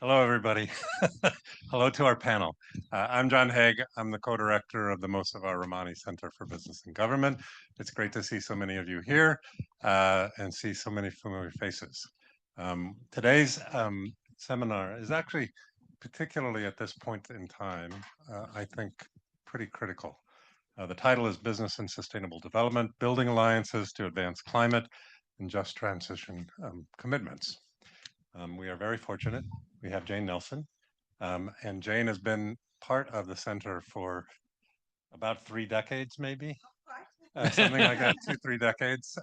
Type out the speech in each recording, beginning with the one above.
Hello, everybody. Hello to our panel. I'm John Haigh. I'm the co-director of the Mossavar Rahmani Center for Business and Government. It's great to see so many of you here and see so many familiar faces. Today's seminar is actually, particularly at this point in time, I think pretty critical. The title is Business and Sustainable Development, Building Alliances to Advance Climate and Just Transition Commitments. We are very fortunate. We have Jane Nelson, and Jane has been part of the center for about 3 decades, maybe something like that, 2, 3 decades.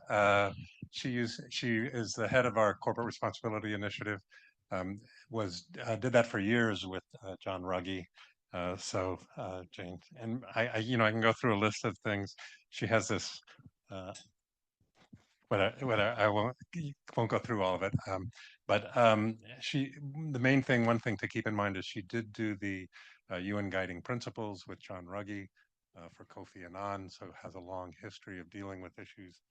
She is the head of our corporate responsibility initiative. Did that for years with John Ruggie. Jane, and I can go through a list of things. She has this. I won't go through all of it. The main thing, one thing to keep in mind is she did do the UN Guiding Principles with John Ruggie for Kofi Annan, so has a long history of dealing with issues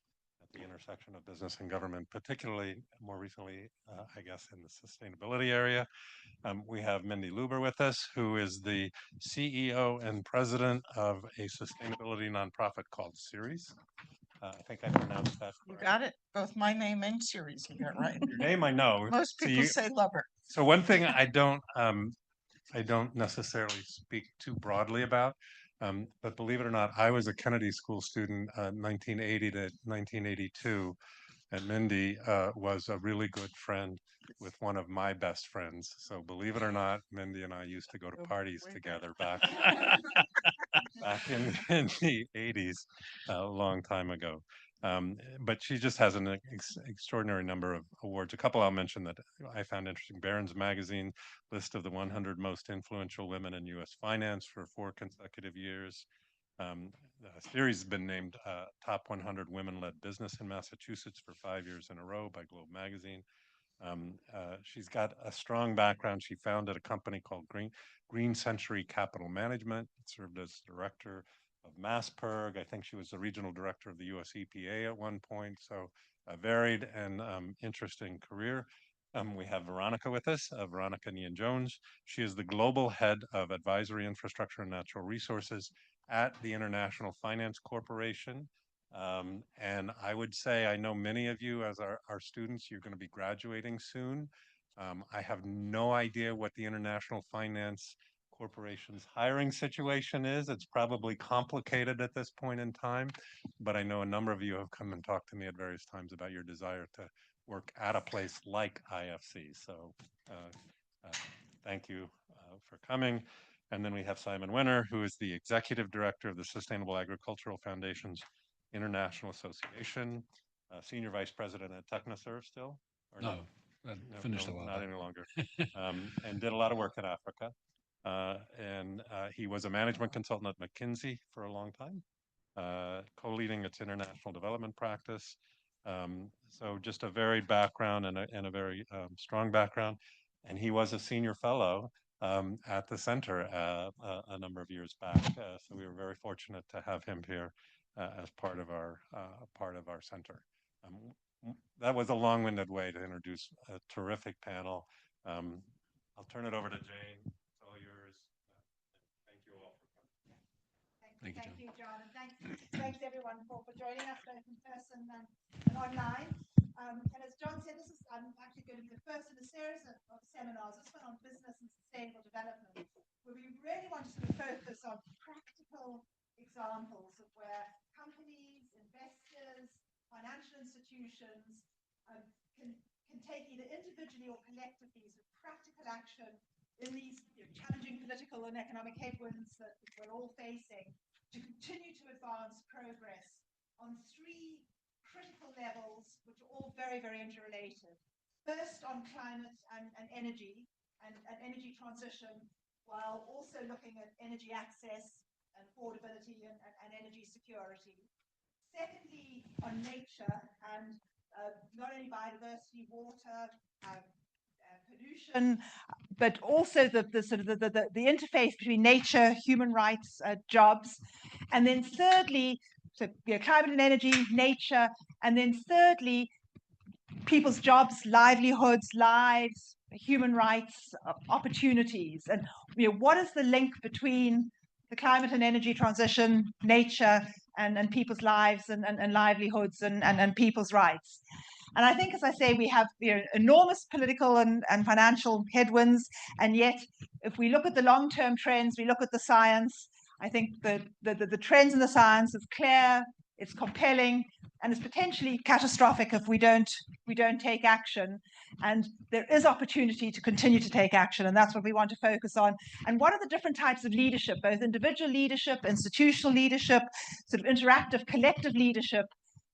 at the intersection of business and government, particularly more recently, I guess, in the sustainability area. We have Mindy Lubber with us, who is the CEO and president of a sustainability nonprofit called Ceres. I think I pronounced that correct. You got it. Both my name and Ceres, you got right. Your name I know. Most people say Lubber. So one thing I don't necessarily speak too broadly about, but believe it or not, I was a Kennedy School student, 1980 to 1982, and Mindy was a really good friend with one of my best friends. So believe it or not, Mindy and I used to go to parties together back in the 80s, a long time ago. But she just has an extraordinary number of awards. A couple I'll mention that I found interesting. Barron's Magazine list of the 100 most influential women in U.S. finance for 4 consecutive years. The series has been named Top 100 Women-Led Business in Massachusetts for 5 years in a row by Globe Magazine. She's got a strong background. She founded a company called Green Century Capital Management. Served as director of MassPerg. I think she was the regional director of the US EPA at one point. So a varied and interesting career. We have Veronica with us, Veronica Nyhan Jones. She is the global head of advisory infrastructure and natural resources at the International Finance Corporation. And I would say, I know many of you as our students, you're going to be graduating soon. I have no idea what the International Finance Corporation's hiring situation is. It's probably complicated at this point in time, but I know a number of you have come and talked to me at various times about your desire to work at a place like IFC. So thank you for coming. And then we have Simon Winner, who is the executive director of the Sustainable Agricultural Foundation's International Association, senior vice president at TechnoServe still? Or no, finished a while not any longer. And did a lot of work in Africa. He was a management consultant at McKinsey for a long time, co-leading its international development practice. So just a varied background and a very strong background. And he was a senior fellow at the center a number of years back. So we were very fortunate to have him here as part of our center. That was a long-winded way to introduce a terrific panel. I'll turn it over to Jane. It's all yours. Thank you all for coming. Thank you, John, and thanks everyone for joining us both in person and online. And as John said, this is actually going to be the first in a series of seminars, this one on business and sustainable development, where we really want to sort of focus on practical examples of where companies, investors, financial institutions can take either individually or collectively sort of practical action in these challenging political and economic headwinds that we're all facing to continue to advance progress on 3 critical levels, which are all very, very interrelated. First, on climate and energy and energy transition, while also looking at energy access and affordability and energy security. Secondly, on nature and not only biodiversity, water, pollution, but also the interface between nature, human rights, jobs. And then thirdly, so climate and energy, nature, and then thirdly, people's jobs, livelihoods, lives, human rights, opportunities, and what is the link between the climate and energy transition, nature, and people's lives and livelihoods and people's rights. And I think, as I say, we have enormous political and financial headwinds, and yet if we look at the long-term trends, we look at the science, I think the trends in the science is clear, it's compelling, and it's potentially catastrophic if we don't take action. And there is opportunity to continue to take action, and that's what we want to focus on. And what are the different types of leadership, both individual leadership, institutional leadership, sort of interactive collective leadership,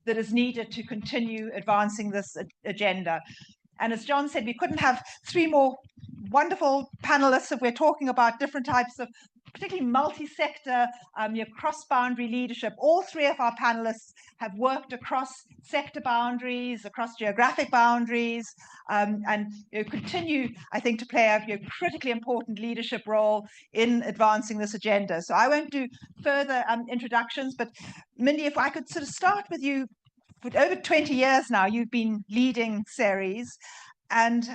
that is needed to continue advancing this agenda. And as John said, we couldn't have three more wonderful panelists if we're talking about different types of particularly multi-sector, cross-boundary leadership. All three of our panelists have worked across sector boundaries, across geographic boundaries, and continue, I think, to play a critically important leadership role in advancing this agenda. So I won't do further introductions, but Mindy, if I could sort of start with you. For over 20 years now, you've been leading Ceres, and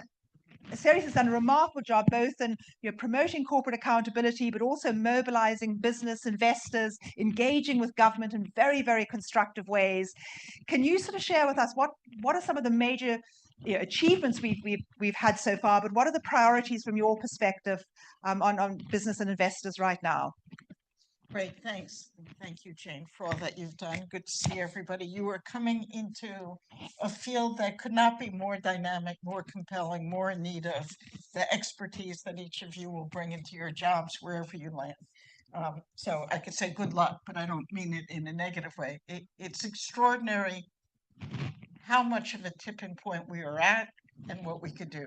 Ceres has done a remarkable job both in promoting corporate accountability, but also mobilizing business investors, engaging with government in very, very constructive ways. Can you sort of share with us what are some of the major achievements we've had so far, but what are the priorities from your perspective on business and investors right now? Great, thanks. Thank you, Jane, for all that you've done. Good to see everybody. You are coming into a field that could not be more dynamic, more compelling, more in need of the expertise that each of you will bring into your jobs wherever you land. So I could say good luck, but I don't mean it in a negative way. It's extraordinary how much of a tipping point we are at and what we could do.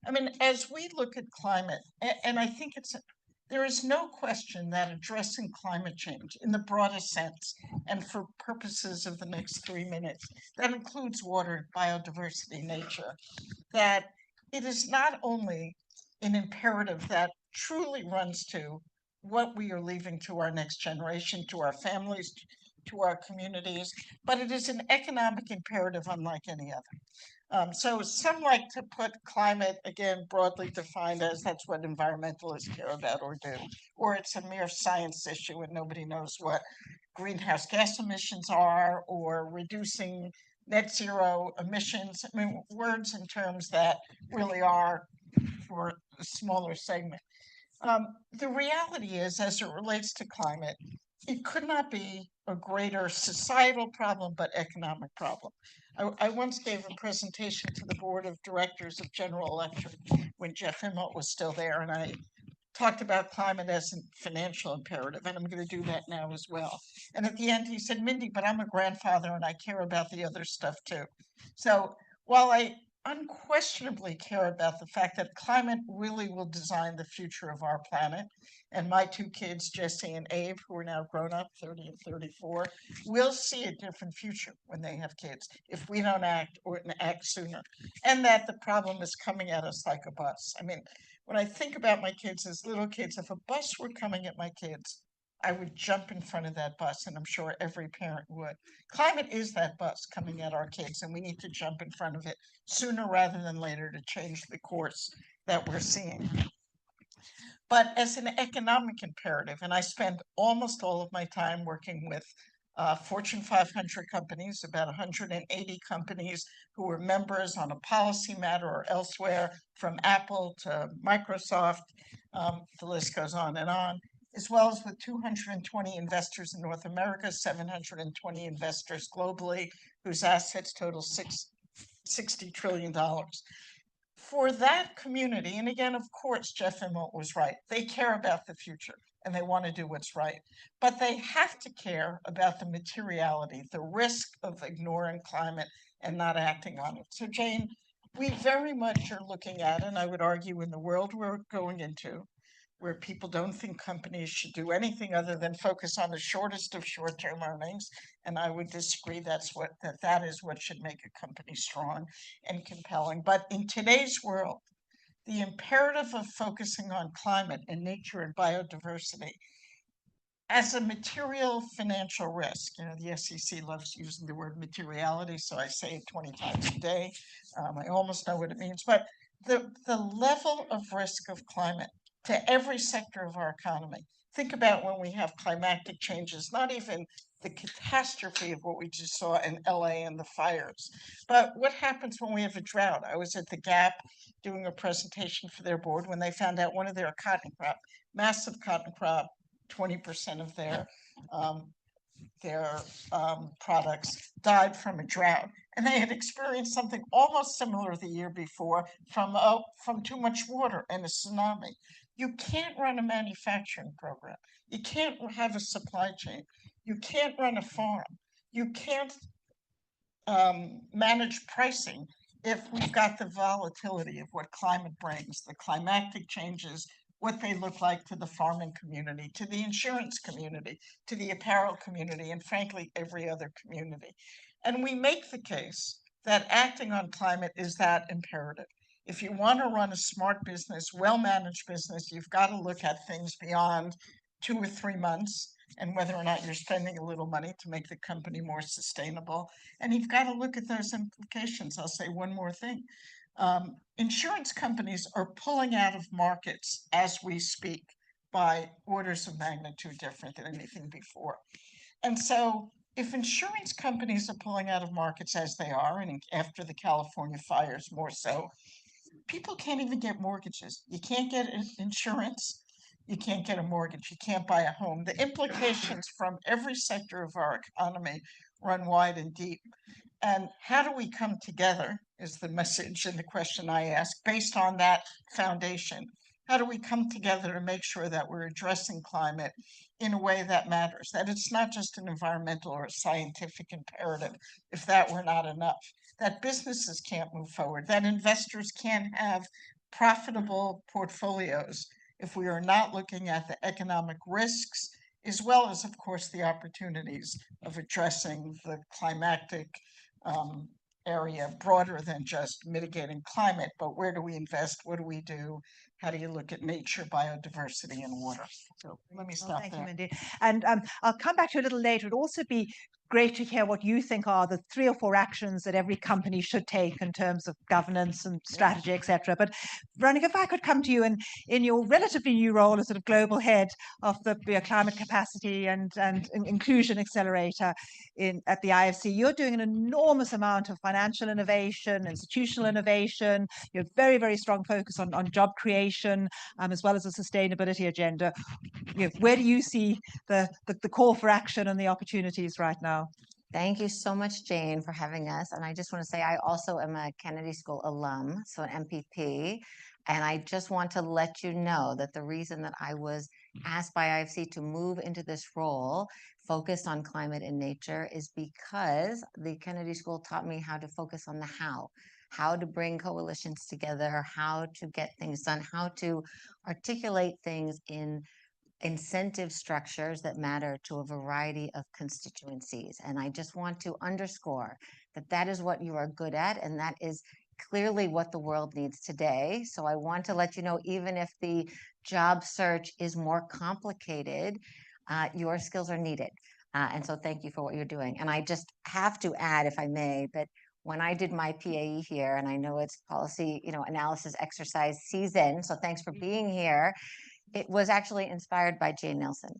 I mean, as we look at climate, and I think there is no question that addressing climate change in the broadest sense, and for purposes of the next 3 minutes, that includes water, biodiversity, nature, that it is not only an imperative that truly runs to what we are leaving to our next generation, to our families, to our communities, but it is an economic imperative unlike any other. So some like to put climate, again, broadly defined as that's what environmentalists care about or do, or it's a mere science issue and nobody knows what greenhouse gas emissions are or reducing net zero emissions. I mean, words and terms that really are for a smaller segment. The reality is, as it relates to climate, it could not be a greater societal problem, but economic problem. I once gave a presentation to the board of directors of General Electric when Jeff Immelt was still there, and I talked about climate as a financial imperative, and I'm going to do that now as well. And at the end, he said, Mindy, but I'm a grandfather and I care about the other stuff too. So while I unquestionably care about the fact that climate really will design the future of our planet, and my two kids, Jesse and Abe, who are now grown up, 30 and 34, will see a different future when they have kids if we don't act or act sooner. And that the problem is coming at us like a bus. I mean, when I think about my kids as little kids, if a bus were coming at my kids, I would jump in front of that bus, and I'm sure every parent would. Climate is that bus coming at our kids, and we need to jump in front of it sooner rather than later to change the course that we're seeing. But as an economic imperative, and I spend almost all of my time working with Fortune 500 companies, about 180 companies who are members on a policy matter or elsewhere, from Apple to Microsoft, the list goes on, as well as with 220 investors in North America, 720 investors globally, whose assets total $60 trillion. For that community, and again, of course, Jeff Immelt was right, they care about the future and they want to do what's right, but they have to care about the materiality, the risk of ignoring climate and not acting on it. So Jane, we very much are looking at, and I would argue in the world we're going into, where people don't think companies should do anything other than focus on the shortest of short-term earnings. And I would disagree that is what should make a company strong and compelling. But in today's world, the imperative of focusing on climate and nature and biodiversity as a material financial risk, the SEC loves using the word materiality, so I say it 20 times a day. I almost know what it means, but the level of risk of climate to every sector of our economy. Think about when we have climatic changes, not even the catastrophe of what we just saw in LA and the fires, but what happens when we have a drought? I was at the Gap doing a presentation for their board when they found out one of their cotton crop, massive cotton crop, 20% of um, their products died from a drought, and they had experienced something almost similar the year before from too much water and a tsunami. You can't run a manufacturing program. You can't have a supply chain. You can't run a farm. You can't manage pricing if we've got the volatility of what climate brings, the climatic changes, what they look like to the farming community, to the insurance community, to the apparel community, and frankly, every other community. And we make the case that acting on climate is that imperative. If you want to run a smart business, well-managed business, you've got to look at things beyond 2 or 3 months and whether or not you're spending a little money to make the company more sustainable. And you've got to look at those implications. I'll say one more thing. Insurance companies are pulling out of markets as we speak by orders of magnitude different than anything before. And so if insurance companies are pulling out of markets as they are, and after the California fires more so, people can't even get mortgages. You can't get insurance. You can't get a mortgage. You can't buy a home. The implications from every sector of our economy run wide and deep. And how do we come together is the message and the question I ask based on that foundation. How do we come together to make sure that we're addressing climate in a way that matters, that it's not just an environmental or a scientific imperative, if that were not enough, that businesses can't move forward, that investors can't have profitable portfolios if we are not looking at the economic risks, as well as, of course, the opportunities of addressing the climatic area broader than just mitigating climate, but where do we invest? What do we do? How do you look at nature, biodiversity, and water? So let me stop Thank there. you, Mindy. And I'll come back to you a little later. It'd also be great to hear what you think are the 3 or 4 actions that every company should take in terms of governance and strategy, etc. But Veronica, if I could come to you in your relatively new role as sort of global head of the climate capacity and inclusion accelerator at the IFC, you're doing an enormous amount of financial innovation, institutional innovation. You have very, very strong focus on job creation, as well as a sustainability agenda. Where do you see the call for action and the opportunities right now? Thank you so much, Jane, for having us. And I just want to say I also am a Kennedy School alum, so an MPP. And I just want to let you know that the reason that I was asked by IFC to move into this role focused on climate and nature is because the Kennedy School taught me how to focus on the how to bring coalitions together, how to get things done, how to articulate things in incentive structures that matter to a variety of constituencies. And I just want to underscore that that is what you are good at, and that is clearly what the world needs today. So I want to let you know, even if the job search is more complicated, your skills are needed. And so thank you for what you're doing. And I just have to add, if I may, that when I did my PAE here, and I know it's policy, analysis exercise season, so thanks for being here. It was actually inspired by Jane Nelson.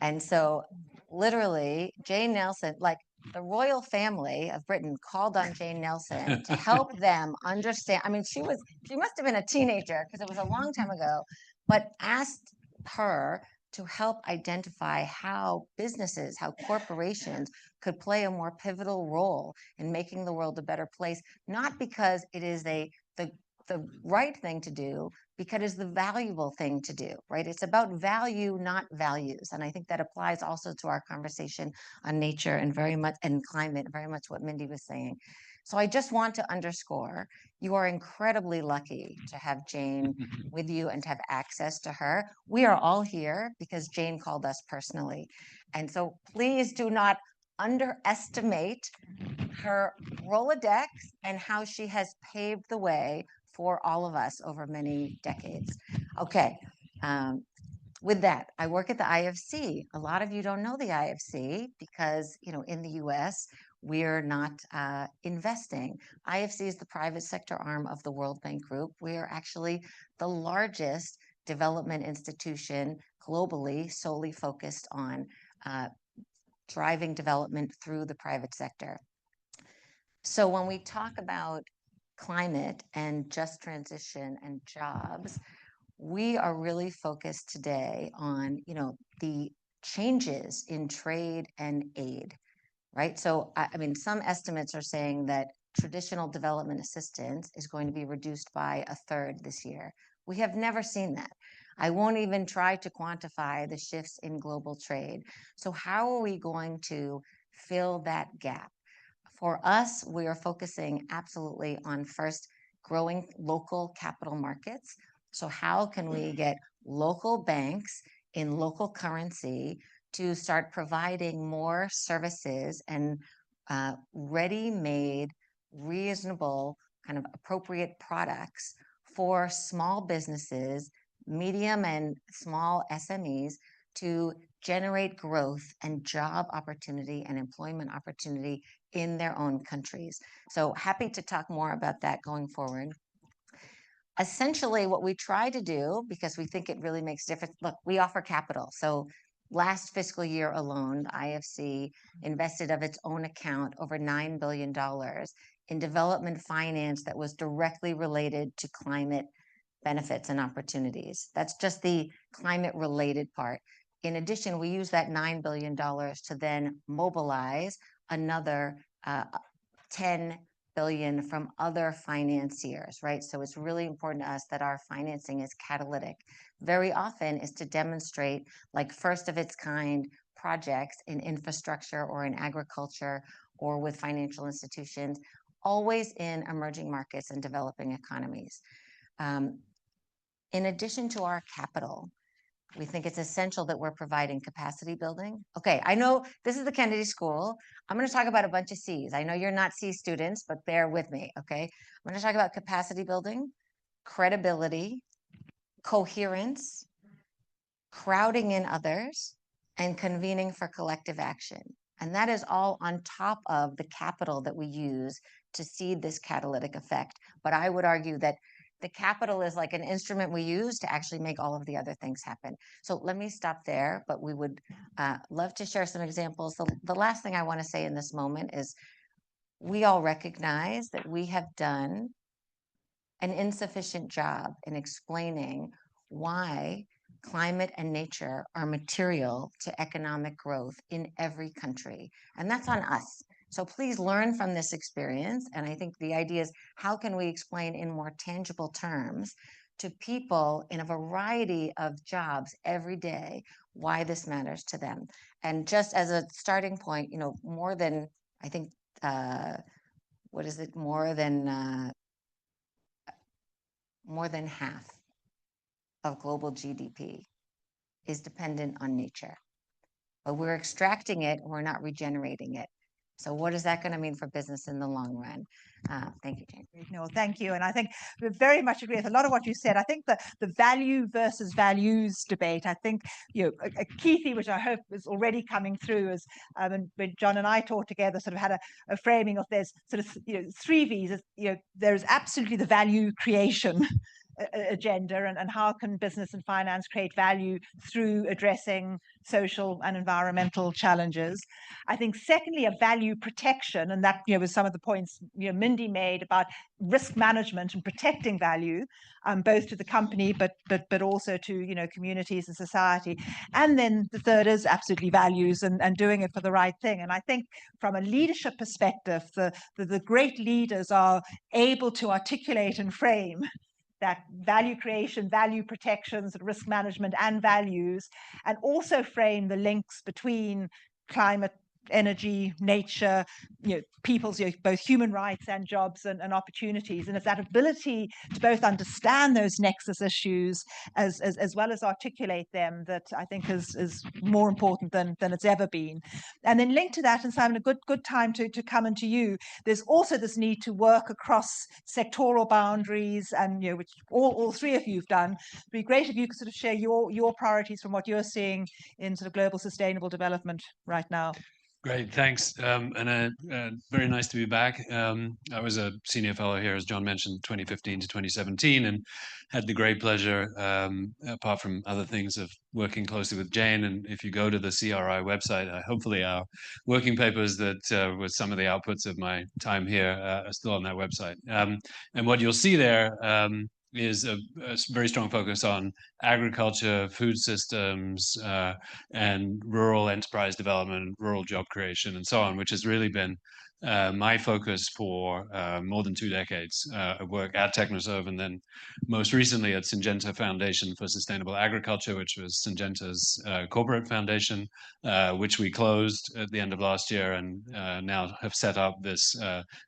And so literally Jane Nelson, like the royal family of Britain called on Jane Nelson to help them understand. I mean, she must have been a teenager because it was a long time ago, but asked her to help identify how businesses, how corporations could play a more pivotal role in making the world a better place, not because it is the right thing to do, because it's the valuable thing to do, right? It's about value, not values. And I think that applies also to our conversation on nature and very much, and climate, very much what Mindy was saying. So I just want to underscore, you are incredibly lucky to have Jane with you and to have access to her. We are all here because Jane called us personally. And so please do not underestimate her Rolodex and how she has paved the way for all of us over many decades. Okay, with that, I work at the IFC. A lot of you don't know the IFC because, in the US, we're not investing. IFC is the private sector arm of the World Bank Group. We are actually the largest development institution globally, solely focused on driving development through the private sector. So when we talk about climate and just transition and jobs, we are really focused today on, the changes in trade and aid, right? So, I mean, some estimates are saying that traditional development assistance is going to be reduced by a third this year. We have never seen that. I won't even try to quantify the shifts in global trade. So how are we going to fill that gap? For us, we are focusing absolutely on first growing local capital markets. So how can we get local banks in local currency to start providing more services and ready-made, reasonable, kind of appropriate products for small businesses, medium and small SMEs to generate growth and job opportunity and employment opportunity in their own countries. So happy to talk more about that going forward. Essentially, what we try to do, because we think it really makes a difference, look, we offer capital. So last fiscal year alone, the IFC invested of its own account over $9 billion in development finance that was directly related to climate benefits and opportunities. That's just the climate related part. In addition, we use that $9 billion to then mobilize another 10 billion from other financiers, right? So it's really important to us that our financing is catalytic. Very often is to demonstrate like first of its kind projects in infrastructure or in agriculture or with financial institutions, always in emerging markets and developing economies. In addition to our capital, we think it's essential that we're providing capacity building. Okay, I know this is the Kennedy School. I'm going to talk about a bunch of C's. I know you're not C students, but bear with me, okay? I'm going to talk about capacity building, credibility, coherence, crowding in others, and convening for collective action. And that is all on top of the capital that we use to seed this catalytic effect. But I would argue that the capital is like an instrument we use to actually make all of the other things happen. So let me stop there, but we would love to share some examples. The last thing I want to say in this moment is we all recognize that we have done an insufficient job in explaining why climate and nature are material to economic growth in every country. And that's on us. So please learn from this experience. And I think the idea is how can we explain in more tangible terms to people in a variety of jobs every day why this matters to them. And just as a starting point, more than, I think, more than half of global GDP is dependent on nature. But we're extracting it, we're not regenerating it. So what is that going to mean for business in the long run? Thank you, Jane. No, thank you. And I think we very much agree with a lot of what you said. I think the value versus values debate, I think, a key theme, which I hope is already coming through is when John and I talked together, sort of had a framing of there's sort of, 3 V's. There's absolutely the value creation agenda and how can business and finance create value through addressing social and environmental challenges. I think secondly, a value protection, and that was some of the points Mindy made about risk management and protecting value, both to the company but also to communities and society. And then the third is absolutely values and doing it for the right thing. And I think from a leadership perspective, the great leaders are able to articulate and frame that value creation, value protections, risk management, and values, and also frame the links between climate energy, nature, people's, both human rights and jobs and opportunities. And it's that ability to both understand those nexus issues as well as articulate them that I think is more important than it's ever been. And then linked to that, and Simon, a good time to come into you, there's also this need to work across sectoral boundaries, and which all three of you've done. It'd be great if you could sort of share your priorities from what you're seeing in sort of global sustainable development right now. Great, thanks. And very nice to be back. I was a senior fellow here, as John mentioned, 2015 to 2017, and had the great pleasure, apart from other things, of working closely with Jane. And if you go to the CRI website, hopefully our working papers that were some of the outputs of my time here are still on that website. And what you'll see there is a very strong focus on agriculture, food systems, and rural enterprise development, rural job creation, and so on, which has really been my focus for more than 2 decades of work at Technoserve, and then most recently at Syngenta Foundation for Sustainable Agriculture, which was Syngenta's corporate foundation, which we closed at the end of last year, and now have set up this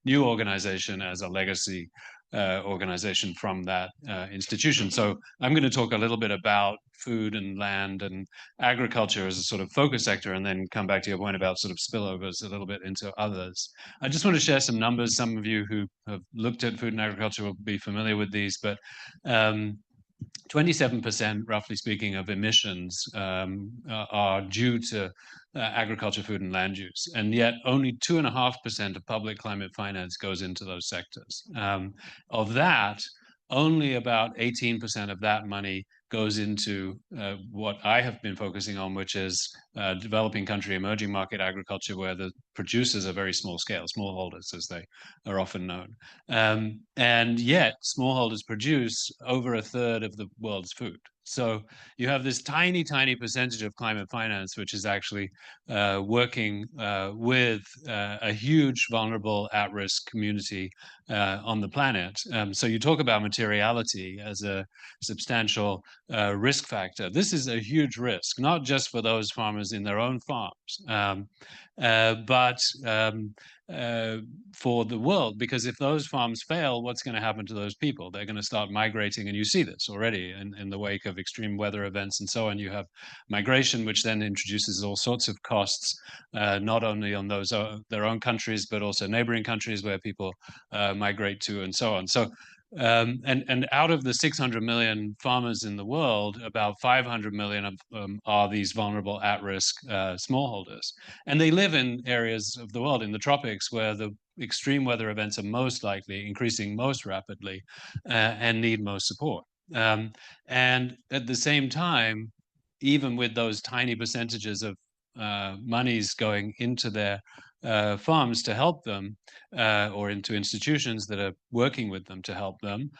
new organization as a legacy organization from that institution. So I'm going to talk a little bit about food and land and agriculture as a sort of focus sector, and then come back to your point about sort of spillovers a little bit into others. I just want to share some numbers. Some of you who have looked at food and agriculture will be familiar with these, but 27%, roughly speaking, of emissions are due to agriculture, food, and land use. And yet only 2.5% of public climate finance goes into those sectors. Of that, only about 18% of that money goes into what I have been focusing on, which is developing country, emerging market agriculture, where the producers are very small scale, smallholders, as they are often known. And yet, smallholders produce over 1/3 of the world's food. So you have this tiny, tiny percentage of climate finance, which is actually working with a huge, vulnerable, at-risk community on the planet. So you talk about materiality as a substantial risk factor. This is a huge risk, not just for those farmers in their own farms, but for the world, because if those farms fail, what's going to happen to those people? They're going to start migrating, and you see this already in the wake of extreme weather events and so on. You have migration, which then introduces all sorts of costs, not only on those their own countries, but also neighboring countries where people migrate to, and so on. So and out of the 600 million farmers in the world, about 500 million of them are these vulnerable at-risk smallholders. And they live in areas of the world, in the tropics, where the extreme weather events are most likely, increasing most rapidly, and need most support. And at the same time, even with those tiny percentages of monies going into their farms to help them, or into institutions that are working with them to help them,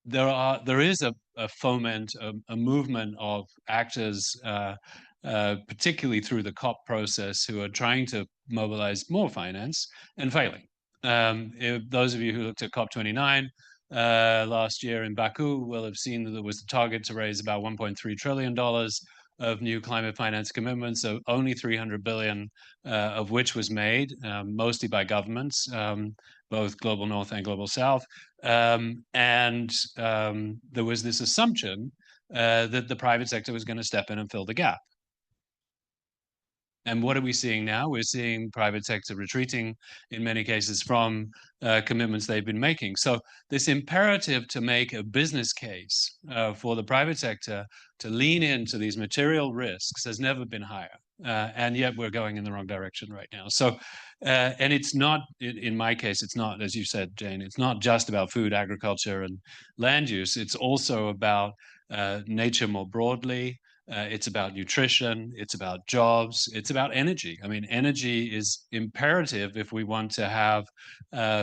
there is a foment, a movement of actors, particularly through the COP process, who are trying to mobilize more finance and failing. If those of you who looked at COP29 last year in Baku will have seen that there was a target to raise about $1.3 trillion of new climate finance commitments, so only 300 billion of which was made, mostly by governments, both global north and global south. And there was this assumption that the private sector was going to step in and fill the gap. And what are we seeing now? We're seeing private sector retreating in many cases from commitments they've been making. So this imperative to make a business case for the private sector to lean into these material risks has never been higher. And yet we're going in the wrong direction right now. So, and it's not, in my case, it's not, as you said, Jane, it's not just about food, agriculture, and land use. It's also about nature more broadly. It's about nutrition, it's about jobs, it's about energy. I mean, energy is imperative if we want to have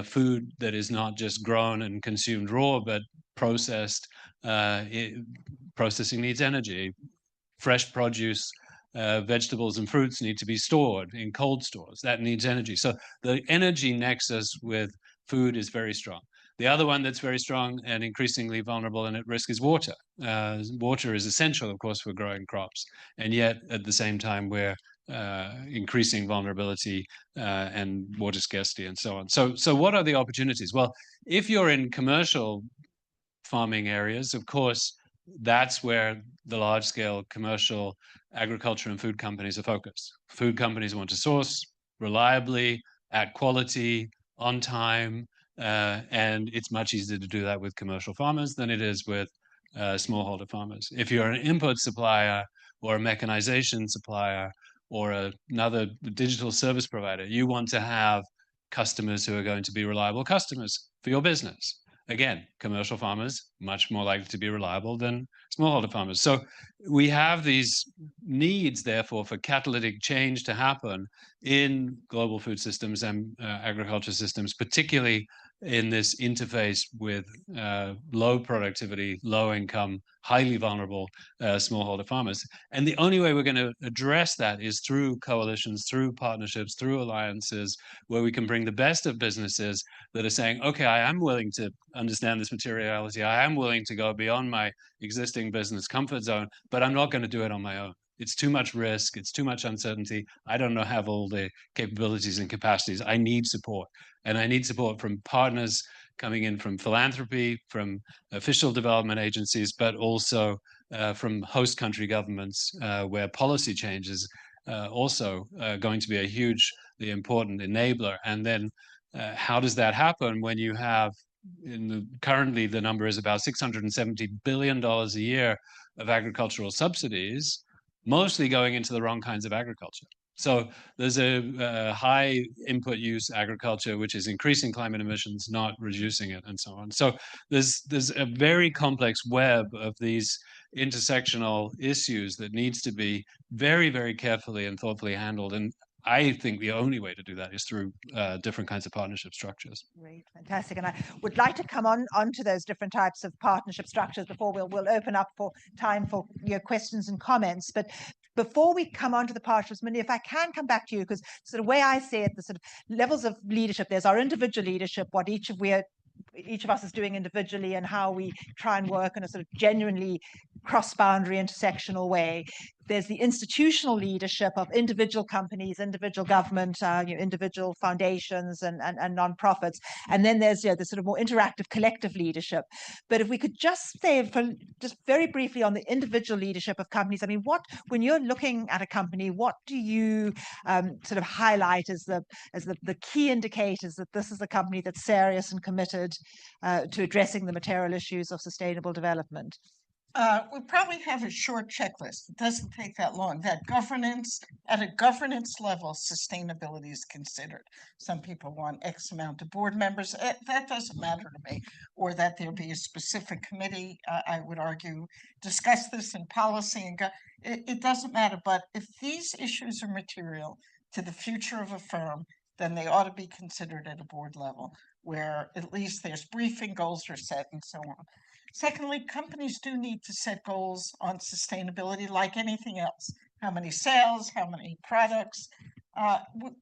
food that is not just grown and consumed raw, but processed. Processing needs energy. Fresh produce, vegetables and fruits need to be stored in cold stores. That needs energy. So the energy nexus with food is very strong. The other one that's very strong and increasingly vulnerable and at risk is water. Water is essential, of course, for growing crops. And yet, at the same time, we're increasing vulnerability and water scarcity and so on. So what are the opportunities? Well, if you're in commercial farming areas, of course, that's where the large-scale commercial agriculture and food companies are focused. Food companies want to source reliably, at quality, on time, and it's much easier to do that with commercial farmers than it is with smallholder farmers. If you're an input supplier or a mechanization supplier or another digital service provider, you want to have customers who are going to be reliable customers for your business. Again, commercial farmers much more likely to be reliable than smallholder farmers. So we have these needs, therefore, for catalytic change to happen in global food systems and agriculture systems, particularly in this interface with low productivity, low income, highly vulnerable smallholder farmers. And the only way we're going to address that is through coalitions, through partnerships, through alliances, where we can bring the best of businesses that are saying, okay, I am willing to understand this materiality. I am willing to go beyond my existing business comfort zone, but I'm not going to do it on my own. It's too much risk. It's too much uncertainty. I don't know, have all the capabilities and capacities. I need support. And I need support from partners coming in from philanthropy, from official development agencies, but also from host country governments, where policy change is also going to be a hugely important enabler. And then how does that happen when you have, currently the number is about $670 billion a year of agricultural subsidies, mostly going into the wrong kinds of agriculture. So there's a high input use agriculture, which is increasing climate emissions, not reducing it, and so on. So there's a very complex web of these intersectional issues that needs to be very, very carefully and thoughtfully handled. And I think the only way to do that is through different kinds of partnership structures. Great, fantastic. And I would like to come onto those different types of partnership structures before we'll open up for time for your questions and comments. But before we come on to the partnerships, Mindy, if I can come back to you, because sort of way I see it, the sort of levels of leadership, there's our individual leadership, what each of us is doing individually, and how we try and work in a sort of genuinely cross-boundary intersectional way. There's the institutional leadership of individual companies, individual government, individual foundations and nonprofits. And then there's the sort of more interactive collective leadership. But if we could just say, just very briefly on the individual leadership of companies, I mean, when you're looking at a company, what do you sort of highlight as the key indicators that this is a company that's serious and committed to addressing the material issues of sustainable development? We probably have a short checklist. It doesn't take that long. That governance, at a governance level, sustainability is considered. Some people want X amount of board members. That doesn't matter to me. Or that there be a specific committee, I would argue, discuss this in policy. And it doesn't matter. But if these issues are material to the future of a firm, then they ought to be considered at a board level, where at least there's briefing, goals are set, and so on. Secondly, companies do need to set goals on sustainability like anything else. How many sales, how many products.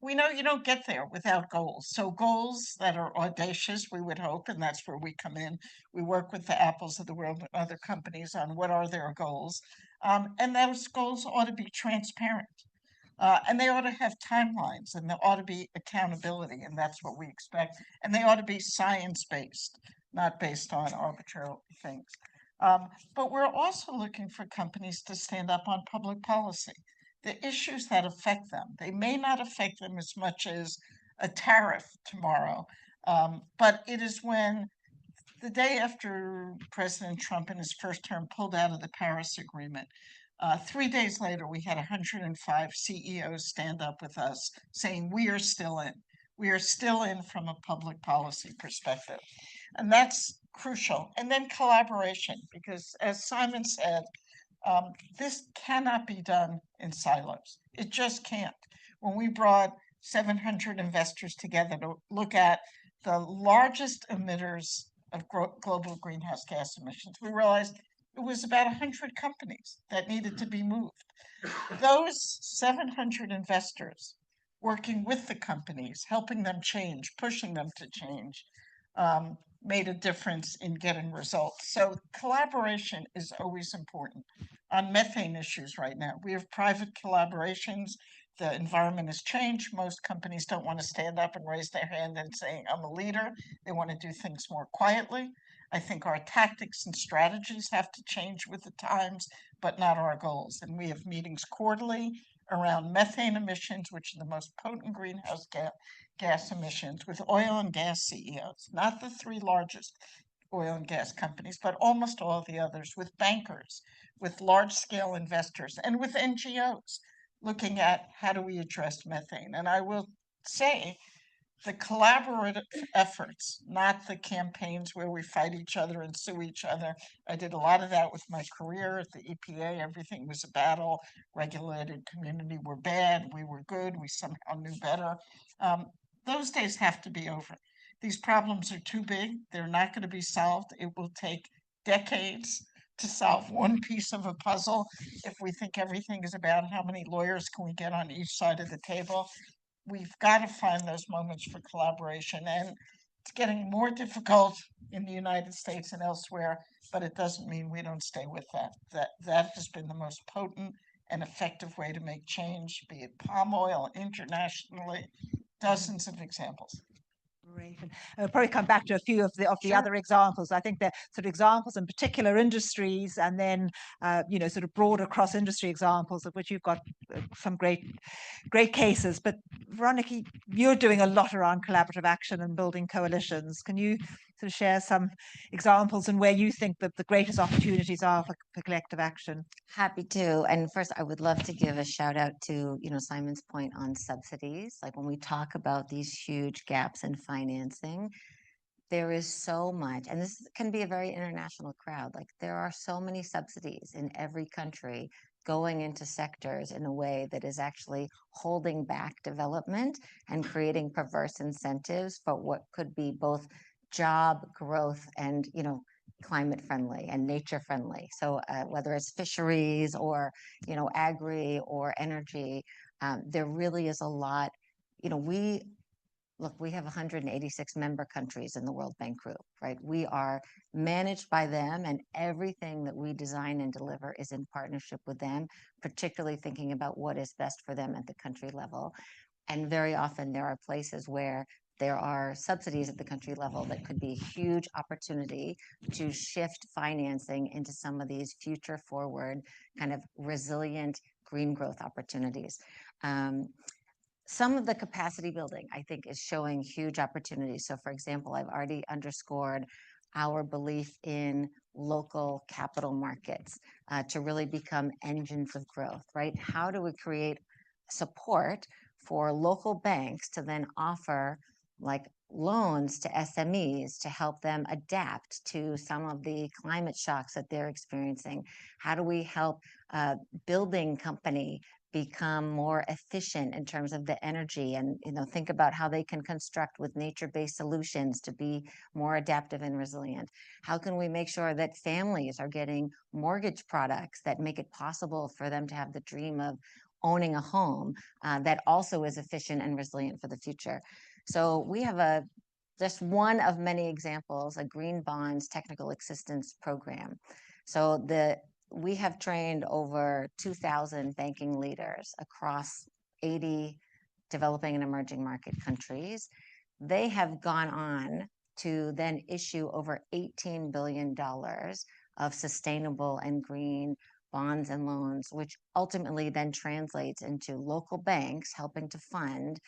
We know you don't get there without goals. So goals that are audacious, we would hope, and that's where we come in. We work with the Apples of the world and other companies on what are their goals. And those goals ought to be transparent. And they ought to have timelines, and there ought to be accountability, and that's what we expect. And they ought to be science-based, not based on arbitrary things. But we're also looking for companies to stand up on public policy. The issues that affect them, they may not affect them as much as a tariff tomorrow, but it is when the day after President Trump in his first term pulled out of the Paris Agreement, 3 days later, we had 105 CEOs stand up with us saying, we are still in. We are still in from a public policy perspective. And that's crucial. And then collaboration, because as Simon said, this cannot be done in silos. It just can't. When we brought 700 investors together to look at the largest emitters of global greenhouse gas emissions, we realized it was about 100 companies that needed to be moved. Those 700 investors working with the companies, helping them change, pushing them to change, made a difference in getting results. So collaboration is always important. On methane issues right now, we have private collaborations. The environment has changed. Most companies don't want to stand up and raise their hand and say, I'm a leader. They want to do things more quietly. I think our tactics and strategies have to change with the times, but not our goals. And we have meetings quarterly around methane emissions, which are the most potent greenhouse gas emissions, with oil and gas CEOs, not the three largest oil and gas companies, but almost all the others, with bankers, with large scale investors, and with NGOs looking at how do we address methane. And I will say the collaborative efforts, not the campaigns where we fight each other and sue each other. I did a lot of that with my career at the EPA. Everything was a battle. Regulated community were bad. We were good. We somehow knew better. Those days have to be over. These problems are too big. They're not going to be solved. It will take decades to solve one piece of a puzzle. If we think everything is about how many lawyers can we get on each side of the table, we've got to find those moments for collaboration. And it's getting more difficult in the United States and elsewhere, but it doesn't mean we don't stay with that. That has been the most potent and effective way to make change, be it palm oil internationally, dozens of examples. Great. And we'll probably come back to a few of the Sure. other examples. I think they're sort of examples in particular industries, and then sort of broader cross industry examples, of which you've got some great cases. But Veronica, you're doing a lot around collaborative action and building coalitions. Can you sort of share some examples and where you think that the greatest opportunities are for collective action? Happy to. And first, I would love to give a shout out to, Simon's point on subsidies. Like when we talk about these huge gaps in financing, there is so much, and this can be a very international crowd. Like there are so many subsidies in every country going into sectors in a way that is actually holding back development and creating perverse incentives for what could be both job growth and, climate friendly and nature friendly. So whether it's fisheries or, agri or energy, there really is a lot. We have 186 member countries in the World Bank Group, right? We are managed by them, and everything that we design and deliver is in partnership with them, particularly thinking about what is best for them at the country level. And very often there are places where there are subsidies at the country level that could be a huge opportunity to shift financing into some of these future forward kind of resilient green growth opportunities. Some of the capacity building, I think, is showing huge opportunities. So for example, I've already underscored our belief in local capital markets to really become engines of growth, right? How do we create support for local banks to then offer like loans to SMEs to help them adapt to some of the climate shocks that they're experiencing? How do we help building company become more efficient in terms of the energy and think about how they can construct with nature-based solutions to be more adaptive and resilient? How can we make sure that families are getting mortgage products that make it possible for them to have the dream of owning a home that also is efficient and resilient for the future? So we have just one of many examples, a green bonds technical assistance program. So we have trained over 2,000 banking leaders across 80 developing and emerging market countries. They have gone on to then issue over $18 billion of sustainable and green bonds and loans, which ultimately then translates into local banks helping to fund,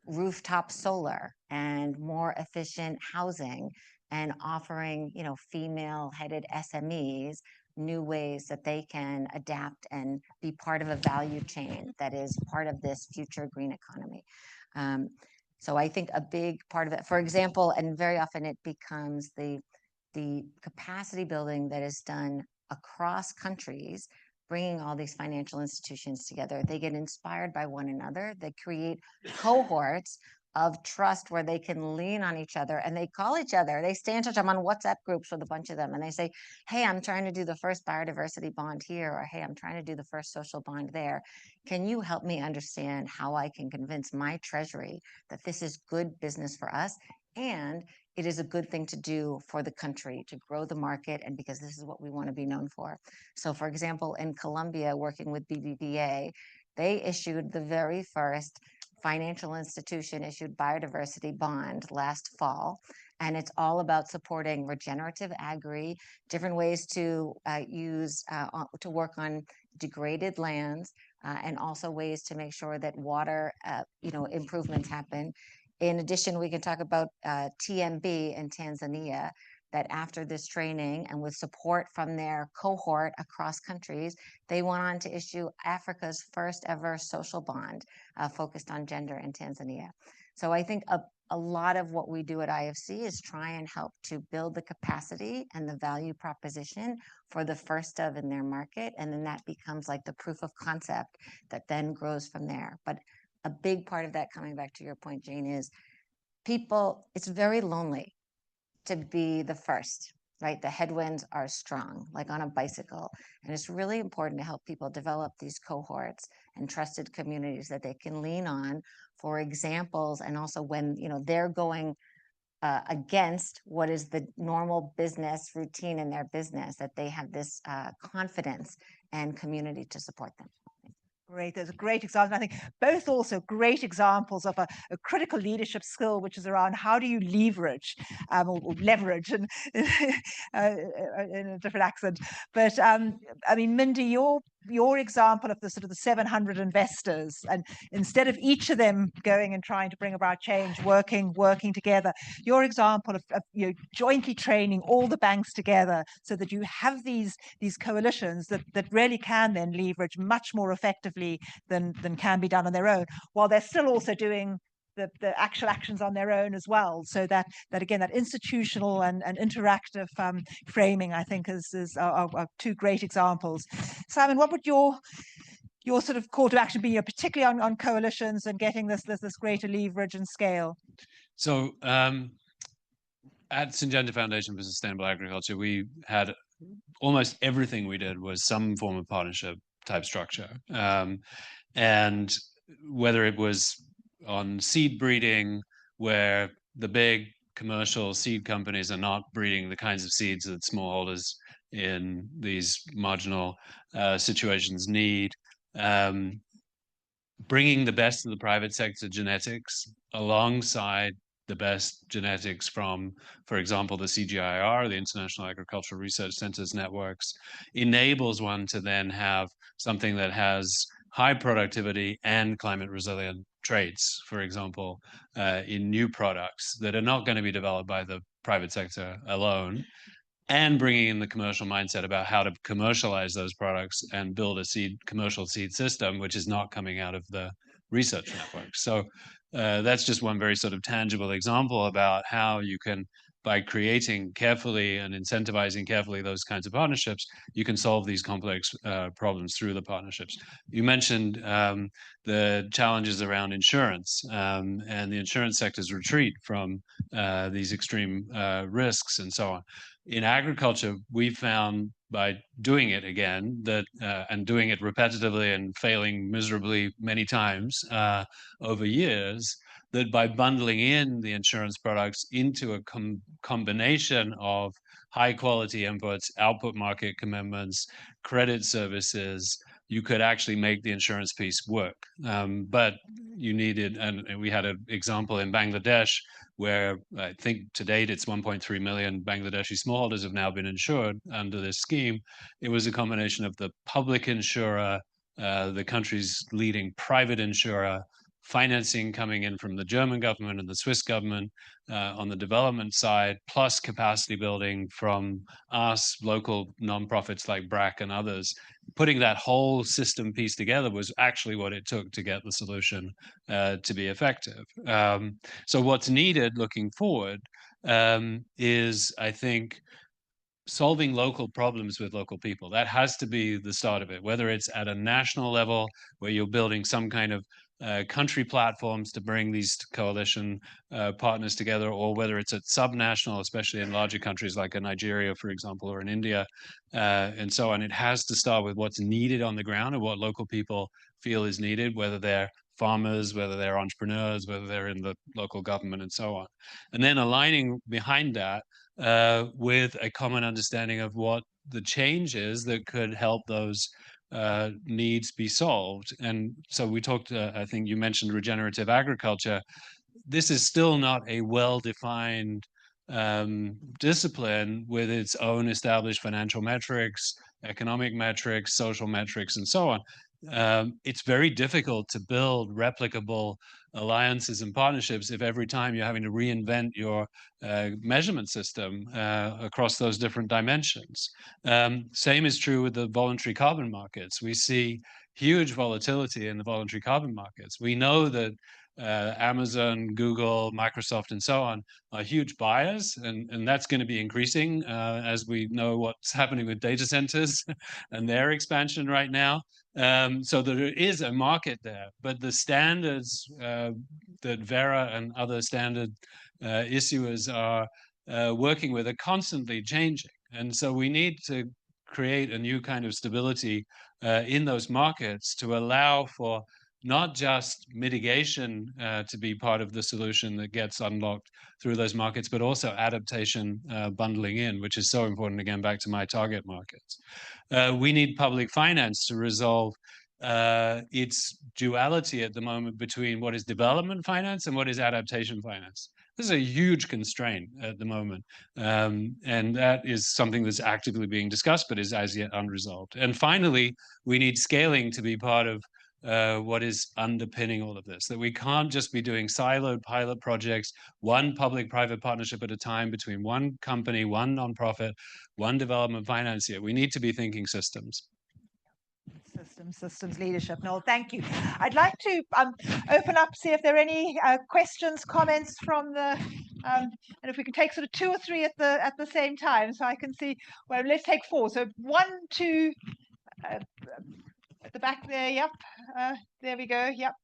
rooftop solar and more efficient housing, and offering, female-headed SMEs new ways that they can adapt and be part of a value chain that is part of this future green economy. So I think a big part of it, for example, and very often it becomes the capacity building that is done across countries, bringing all these financial institutions together. They get inspired by one another. They create cohorts of trust where they can lean on each other, and they call each other. They stay in touch. I'm on WhatsApp groups with a bunch of them, and they say, hey, I'm trying to do the first biodiversity bond here, or hey, I'm trying to do the first social bond there. Can you help me understand how I can convince my treasury that this is good business for us, and it is a good thing to do for the country to grow the market, and because this is what we want to be known for. So for example, in Colombia, working with BBVA, They issued the very first financial institution issued biodiversity bond last fall. And it's all about supporting regenerative agri, different ways to to work on degraded lands, and also ways to make sure that water, improvements happen. In addition, we can talk about TMB in Tanzania, that after this training and with support from their cohort across countries, they went on to issue Africa's first ever social bond focused on gender in Tanzania. So I think a lot of what we do at IFC is try and help to build the capacity and the value proposition for the first of in their market. And then that becomes like the proof of concept that then grows from there. But a big part of that, coming back to your point, Jane, is people, it's very lonely to be the first, right? The headwinds are strong, like on a bicycle. And it's really important to help people develop these cohorts and trusted communities that they can lean on for examples. And also when, they're going against what is the normal business routine in their business, that they have this confidence and community to support them. Great. There's a great example. I think both also great examples of a critical leadership skill, which is around how do you leverage or leverage in a different accent. But I mean, Mindy, your example of the sort of the 700 investors, and instead of each of them going and trying to bring about change, working together, your example of jointly training all the banks together so that you have these coalitions that really can then leverage much more effectively than can be done on their own, while they're still also doing the actual actions on their own as well. So that again, that institutional and interactive framing, I think, are two great examples. Simon, what would your sort of call to action be, particularly on coalitions and getting this greater leverage and scale? So at Syngenta Foundation for Sustainable Agriculture, we had almost everything we did was some form of partnership type structure. And whether it was on seed breeding, where the big commercial seed companies are not breeding the kinds of seeds that smallholders in these marginal situations need, bringing the best of the private sector genetics alongside the best genetics from, for example, the CGIAR, the International Agricultural Research Centers networks, enables one to then have something that has high productivity and climate resilient traits, for example, in new products that are not going to be developed by the private sector alone, and bringing in the commercial mindset about how to commercialize those products and build a commercial seed system, which is not coming out of the research network. So that's just one very sort of tangible example about how you can, by creating carefully and incentivizing carefully those kinds of partnerships, you can solve these complex problems through the partnerships. You mentioned the challenges around insurance and the insurance sector's retreat from these extreme risks and so on. In agriculture, we found by doing it again that and doing it repetitively and failing miserably many times over years, that by bundling in the insurance products into a combination of high quality inputs, output market commitments, credit services, you could actually make the insurance piece work. But you needed, and we had an example in Bangladesh where I think to date it's 1.3 million Bangladeshi smallholders have now been insured under this scheme. It was a combination of the public insurer, the country's leading private insurer, financing coming in from the German government and the Swiss government on the development side, plus capacity building from us, local nonprofits like BRAC and others. Putting that whole system piece together was actually what it took to get the solution to be effective. So what's needed looking forward is, I think, solving local problems with local people. That has to be the start of it, whether it's at a national level where you're building some kind of country platforms to bring these coalition partners together, or whether it's at subnational, especially in larger countries like in Nigeria, for example, or in India, and so on. It has to start with what's needed on the ground and what local people feel is needed, whether they're farmers, whether they're entrepreneurs, whether they're in the local government, and so on. And then aligning behind that with a common understanding of what the change is that could help those needs be solved. And so we talked, I think you mentioned regenerative agriculture. This is still not a well-defined discipline with its own established financial metrics, economic metrics, social metrics, and so on. It's very difficult to build replicable alliances and partnerships if every time you're having to reinvent your measurement system across those different dimensions. Same is true with the voluntary carbon markets. We see huge volatility in the voluntary carbon markets. We know that Amazon, Google, Microsoft, and so on are huge buyers, and that's going to be increasing as we know what's happening with data centers and their expansion right now. So there is a market there, but the standards that Vera and other standard issuers are working with are constantly changing. And so we need to create a new kind of stability in those markets to allow for not just mitigation to be part of the solution that gets unlocked through those markets, but also adaptation bundling in, which is so important, again, back to my target markets. We need public finance to resolve its duality at the moment between what is development finance and what is adaptation finance. This is a huge constraint at the moment. And that is something that's actively being discussed, but is as yet unresolved. And finally, we need scaling to be part of what is underpinning all of this, that we can't just be doing siloed pilot projects, one public-private partnership at a time between one company, one nonprofit, one development financier. We need to be thinking systems. Systems leadership. Noel, thank you. I'd like to open up, see if there are any questions, comments from the, and if we can take sort of 2 or 3 at the same time, so I can see. Well, let's take 4. So 1, 2. At the back there, yep. There we go, yep.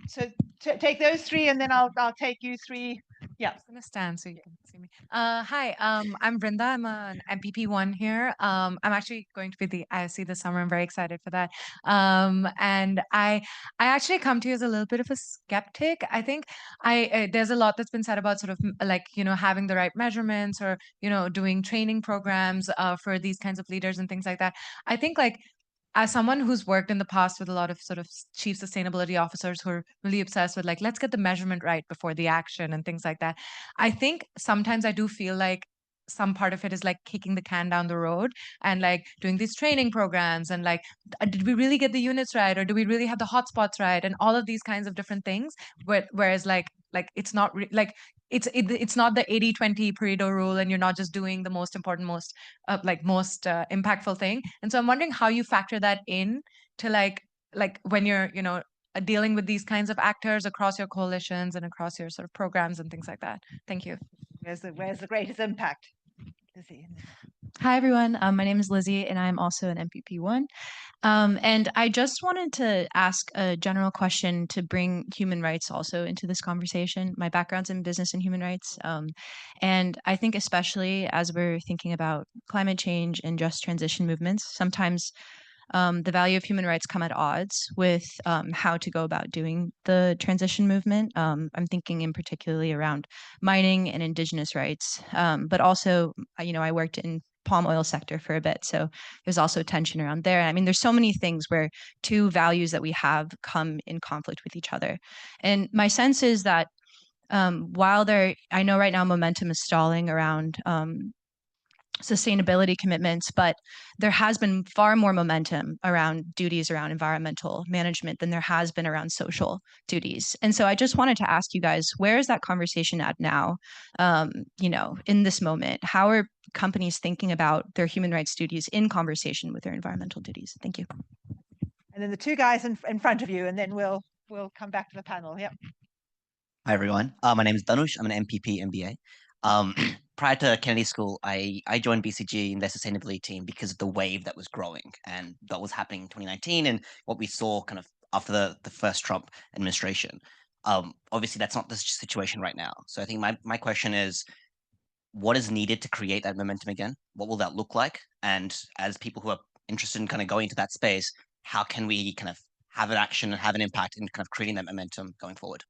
So take those 3, and then I'll take you 3. Yeah. I'm gonna stand so you can see me. Hi, I'm Brinda. I'm an MPP1 here. I'm actually going to be the IOC this summer. I'm very excited for that. And I actually come to you as a little bit of a skeptic. I think there's a lot that's been said about sort of like, having the right measurements or, doing training programs for these kinds of leaders and things like that. I think like, as someone who's worked in the past with a lot of sort of chief sustainability officers who are really obsessed with like, let's get the measurement right before the action and things like that. I think sometimes I do feel like some part of it is like kicking the can down the road and like doing these training programs and like, did we really get the units right? Or do we really have the hotspots right? And all of these kinds of different things. Whereas like it's not it's not the 80-20 Pareto rule, and you're not just doing the most important, most impactful thing. And so I'm wondering how you factor that in to like when you're, dealing with these kinds of actors across your coalitions and across your sort of programs and things like that. Thank you. Where's the greatest impact? Lizzie. Hi, everyone. My name is Lizzie, and I'm also an MPP1. And I just wanted to ask a general question to bring human rights also into this conversation. My background's in business and human rights. And I think especially as we're thinking about climate change and just transition movements, sometimes the value of human rights come at odds with how to go about doing the transition movement. I'm thinking in particularly around mining and indigenous rights, but also, I worked in palm oil sector for a bit, so there's also tension around there. I mean, there's so many things where 2 values that we have come in conflict with each other. And my sense is that while I know right now momentum is stalling around sustainability commitments, but there has been far more momentum around duties around environmental management than there has been around social duties. And so I just wanted to ask you guys, where is that conversation at now? In this moment, how are companies thinking about their human rights duties in conversation with their environmental duties? Thank you. And then the 2 guys in front of you, and then we'll come back to the panel. Yep. Hi, everyone. My name is Danush. I'm an MPP MBA. Prior to Kennedy School, I joined BCG in their sustainability team because of the wave that was growing and that was happening in 2019 and what we saw kind of after the first Trump administration. Obviously, that's not the situation right now. So I think my question is, what is needed to create that momentum again? What will that look like? And as people who are interested in kind of going into that space, how can we kind of have an action and have an impact in kind of creating that momentum going forward?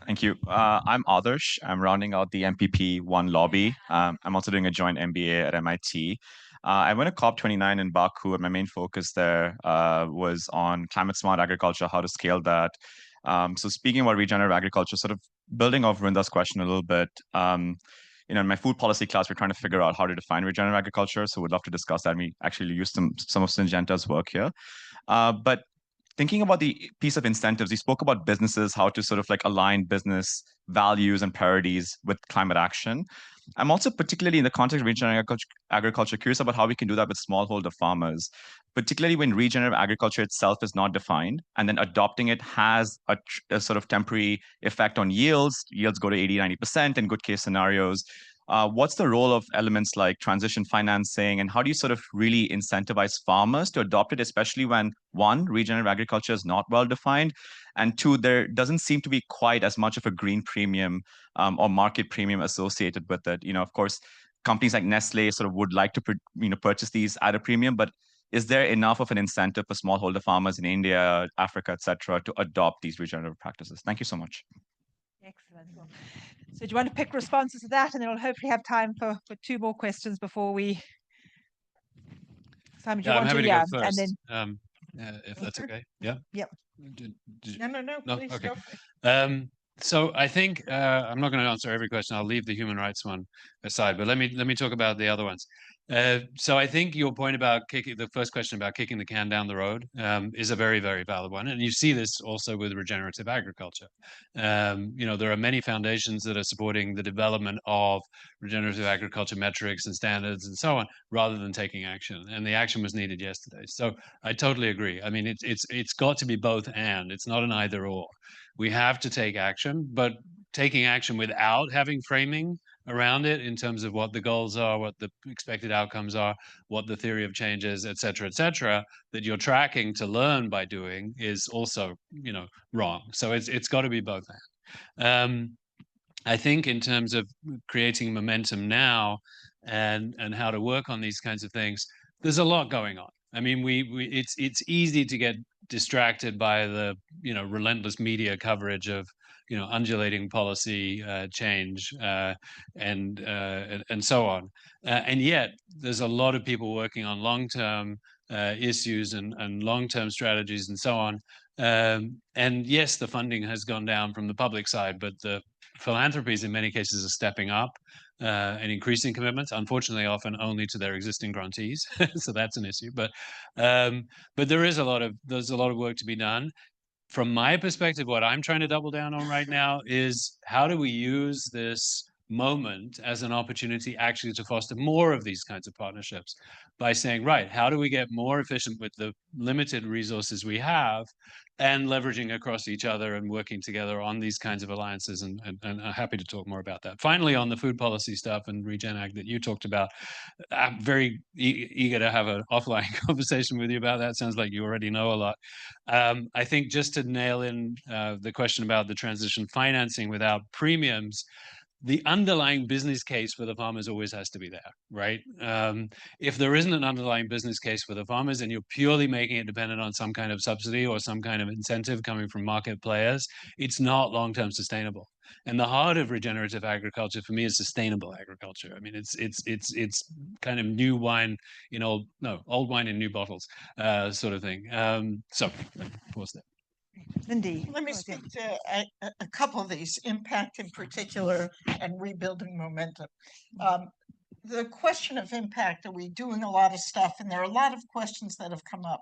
Thank you. I'm Adarsh. I'm rounding out the MPP1 lobby. I'm also doing a joint MBA at MIT. I went to COP29 in Baku, and my main focus there was on climate smart agriculture, how to scale that. So speaking about regenerative agriculture, sort of building off Rinda's question a little bit, in my food policy class, we're trying to figure out how to define regenerative agriculture. So we'd love to discuss that. And we actually use some of Syngenta's work here. But thinking about the piece of incentives, you spoke about businesses, how to sort of like align business values and priorities with climate action. I'm also particularly in the context of regenerative agriculture curious about how we can do that with smallholder farmers, particularly when regenerative agriculture itself is not defined, and then adopting it has a sort of temporary effect on yields. Yields go to 80, 90% in good case scenarios. What's the role of elements like transition financing, and how do you sort of really incentivize farmers to adopt it, especially when, one, regenerative agriculture is not well defined, and two, there doesn't seem to be quite as much of a green premium or market premium associated with it. Of course, companies like Nestle sort of would like to purchase these at a premium, but is there enough of an incentive for smallholder farmers in India, Africa, et cetera, to adopt these regenerative practices? Thank you so much. Excellent. Well, so do you want to pick responses to that, and then we'll hopefully have time for two more questions before we. Simon, do you want I'm happy to yeah, go first. and then if that's okay. Yeah. Yep. No, please okay. go for it. So I think I'm not going to answer every question. I'll leave the human rights one aside, but let me talk about the other ones. So I think your point about the first question about kicking the can down the road is a very, very valid one. And you see this also with regenerative agriculture. There are many foundations that are supporting the development of regenerative agriculture metrics and standards and so on, rather than taking action. And the action was needed yesterday. So I totally agree. I mean, it's got to be both and. It's not an either or. We have to take action, but taking action without having framing around it in terms of what the goals are, what the expected outcomes are, what the theory of change is, et cetera, that you're tracking to learn by doing is also, wrong. So it's got to be both and. I think in terms of creating momentum now and how to work on these kinds of things, there's a lot going on. I mean, it's easy to get distracted by the relentless media coverage of undulating policy change and so on, and yet there's a lot of people working on long-term issues and long-term strategies and so on. And yes, the funding has gone down from the public side, but the philanthropies in many cases are stepping up and increasing commitments, unfortunately often only to their existing grantees. So that's an issue, but there's a lot of work to be done. From my perspective, what I'm trying to double down on right now is how do we use this moment as an opportunity actually to foster more of these kinds of partnerships by saying, right, how do we get more efficient with the limited resources we have and leveraging across each other and working together on these kinds of alliances, and I'm happy to talk more about that. Finally, on the food policy stuff and Regen Ag that you talked about, I'm very eager to have an offline conversation with you about that. Sounds like you already know a lot. I think just to nail in the question about the transition financing without premiums, the underlying business case for the farmers always has to be there, right? If there isn't an underlying business case for the farmers and you're purely making it dependent on some kind of subsidy or some kind of incentive coming from market players, it's not long-term sustainable. And the heart of regenerative agriculture for me is sustainable agriculture. I mean, it's kind of new wine in old wine in new bottles, sort of thing. So pause there. Mindy. Let me speak to a couple of these, impact in particular and rebuilding momentum. The question of impact, are we doing a lot of stuff? And there are a lot of questions that have come up.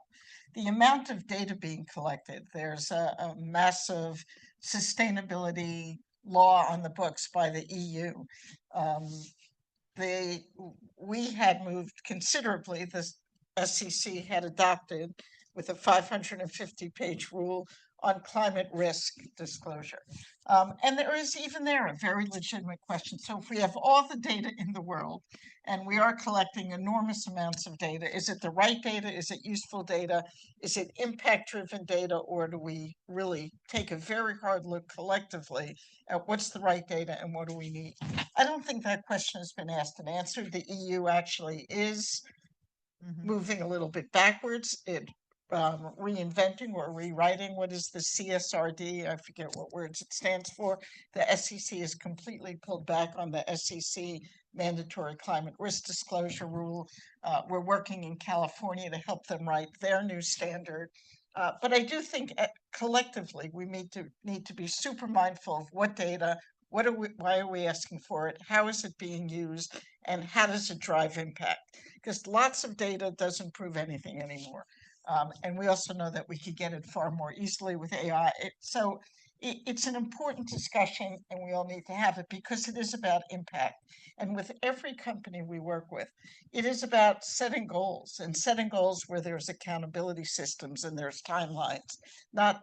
The amount of data being collected, there's a massive sustainability law on the books by the EU. We had moved considerably, the SEC had adopted with a 550-page rule on climate risk disclosure. And there is even there a very legitimate question. So if we have all the data in the world and we are collecting enormous amounts of data, is it the right data? Is it useful data? Is it impact-driven data? Or do we really take a very hard look collectively at what's the right data and what do we need? I don't think that question has been asked and answered. The EU actually is moving a little bit backwards. It reinventing or rewriting. What is the CSRD? I forget what words it stands for. The SEC is completely pulled back on the SEC mandatory climate risk disclosure rule. We're working in California to help them write their new standard. But I do think collectively we need to be super mindful of what data, why are we asking for it, how is it being used, and how does it drive impact? Because lots of data doesn't prove anything anymore. And we also know that we could get it far more easily with AI. It's an important discussion, and we all need to have it because it is about impact. And with every company we work with, it is about setting goals where there's accountability systems and there's timelines, not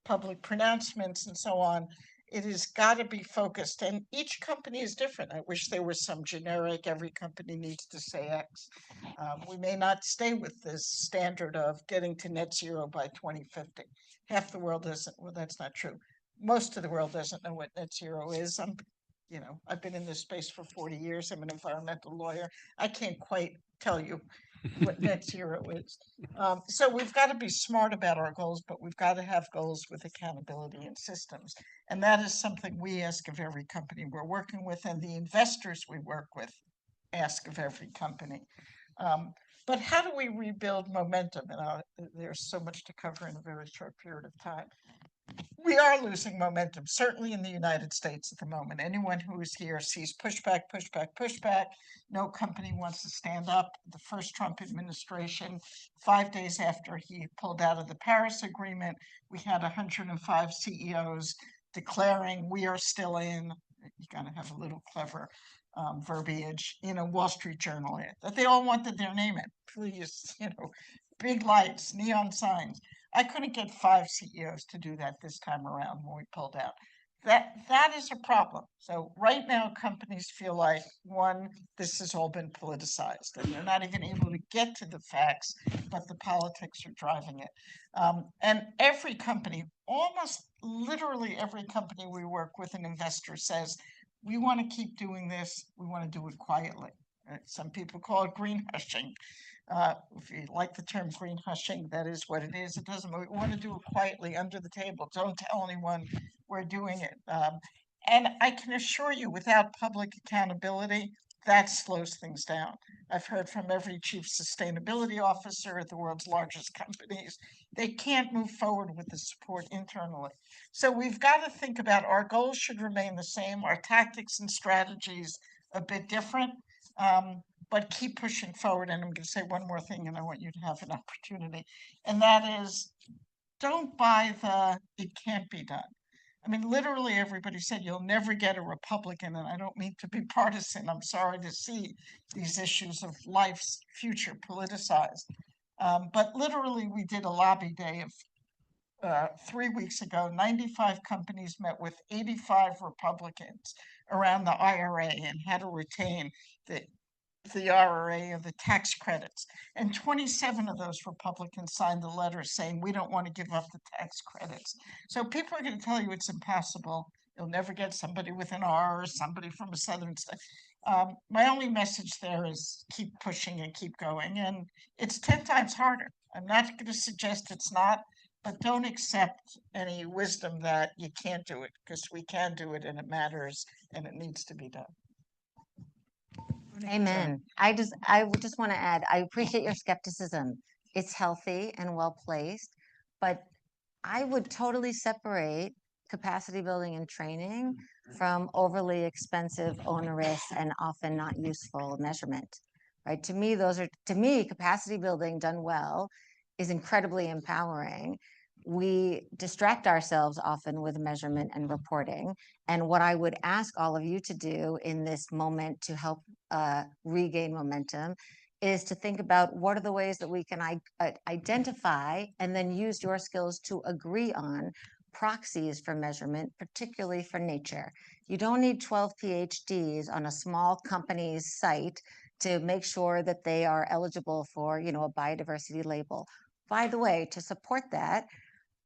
public pronouncements and so on. It has got to be focused, and each company is different. I wish there was some generic, every company needs to say X. We may not stay with this standard of getting to net zero by 2050. Half the world doesn't, well, that's not true. Most of the world doesn't know what net zero is. I've been in this space for 40 years. I'm an environmental lawyer. I can't quite tell you what net zero is. So we've got to be smart about our goals, but we've got to have goals with accountability and systems. And that is something we ask of every company we're working with, and the investors we work with ask of every company. But how do we rebuild momentum? And there's so much to cover in a very short period of time. We are losing momentum, certainly in the United States at the moment. Anyone who is here sees pushback, pushback, pushback. No company wants to stand up. The first Trump administration, 5 days after he pulled out of the Paris Agreement, we had 105 CEOs declaring we are still in. You got to have a little clever verbiage in a Wall Street Journal ad that they all wanted their name in. Please, big lights, neon signs. I couldn't get 5 CEOs to do that this time around when we pulled out. That is a problem. So right now, companies feel like, one, this has all been politicized, and they're not even able to get to the facts, but the politics are driving it. And every company, almost literally every company we work with, an investor says, we want to keep doing this. We want to do it quietly. Some people call it green hushing. If you like the term green hushing, that is what it is. It doesn't, we want to do it quietly under the table. Don't tell anyone we're doing it. And I can assure you, without public accountability, that slows things down. I've heard from every chief sustainability officer at the world's largest companies. They can't move forward with the support internally. So we've got to think about our goals should remain the same, our tactics and strategies a bit different. But keep pushing forward. And I'm going to say one more thing, and I want you to have an opportunity. And that is, don't buy it can't be done. I mean, literally everybody said you'll never get a Republican, and I don't mean to be partisan. I'm sorry to see these issues of life's future politicized. But literally we did a lobby day of 3 weeks ago. 95 companies met with 85 Republicans around the IRA and how to retain the IRA and the tax credits. And 27 of those Republicans signed the letter saying, we don't want to give up the tax credits. So people are going to tell you it's impossible. You'll never get somebody with an R or somebody from a southern state. My only message there is keep pushing and keep going. And it's 10 times harder. I'm not going to suggest it's not, but don't accept any wisdom that you can't do it, because we can do it and it matters and it needs to be done. Amen. I would just want to add, I appreciate your skepticism. It's healthy and well placed, but I would totally separate capacity building and training from overly expensive, onerous, and often not useful measurement. Right? To me, capacity building done well is incredibly empowering. We distract ourselves often with measurement and reporting. And what I would ask all of you to do in this moment to help regain momentum is to think about what are the ways that we can identify and then use your skills to agree on proxies for measurement, particularly for nature. You don't need 12 PhDs on a small company's site to make sure that they are eligible for, a biodiversity label. By the way, to support that,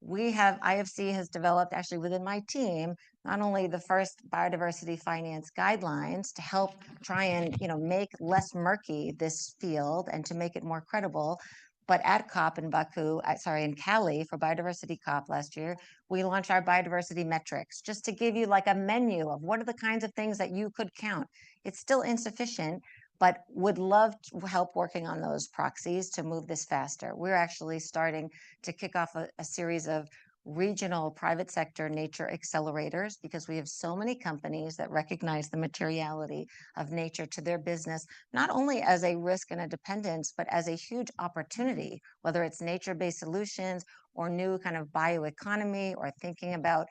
IFC has developed actually within my team, not only the first biodiversity finance guidelines to help try and, make less murky this field and to make it more credible, But at COP in Baku, in Cali for Biodiversity COP last year, we launched our biodiversity metrics just to give you like a menu of what are the kinds of things that you could count. It's still insufficient, but would love to help working on those proxies to move this faster. We're actually starting to kick off a series of regional private sector nature accelerators because we have so many companies that recognize the materiality of nature to their business, not only as a risk and a dependence, but as a huge opportunity, whether it's nature-based solutions or new kind of bioeconomy or thinking about,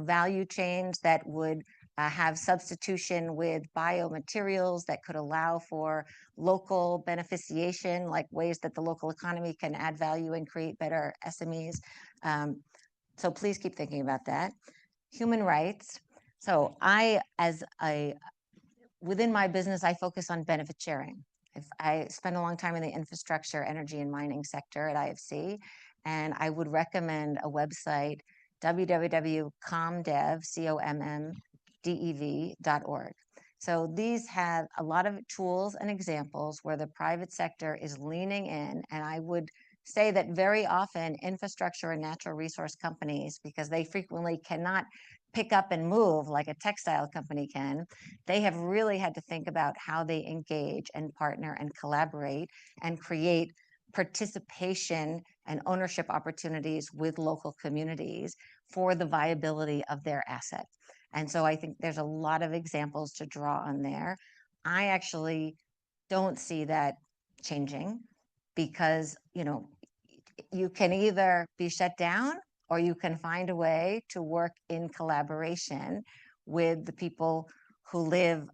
value chains that would have substitution with biomaterials that could allow for local beneficiation, like ways that the local economy can add value and create better SMEs. So please keep thinking about that. Human rights. So within my business, I focus on benefit sharing. I spent a long time in the infrastructure, energy, and mining sector at IFC, and I would recommend a website, www.commdev.org. So these have a lot of tools and examples where the private sector is leaning in, and I would say that very often infrastructure and natural resource companies, because they frequently cannot pick up and move like a textile company can, they have really had to think about how they engage and partner and collaborate and create participation and ownership opportunities with local communities for the viability of their asset. And so I think there's a lot of examples to draw on there. I actually don't see that changing because, you can either be shut down or you can find a way to work in collaboration with the people who live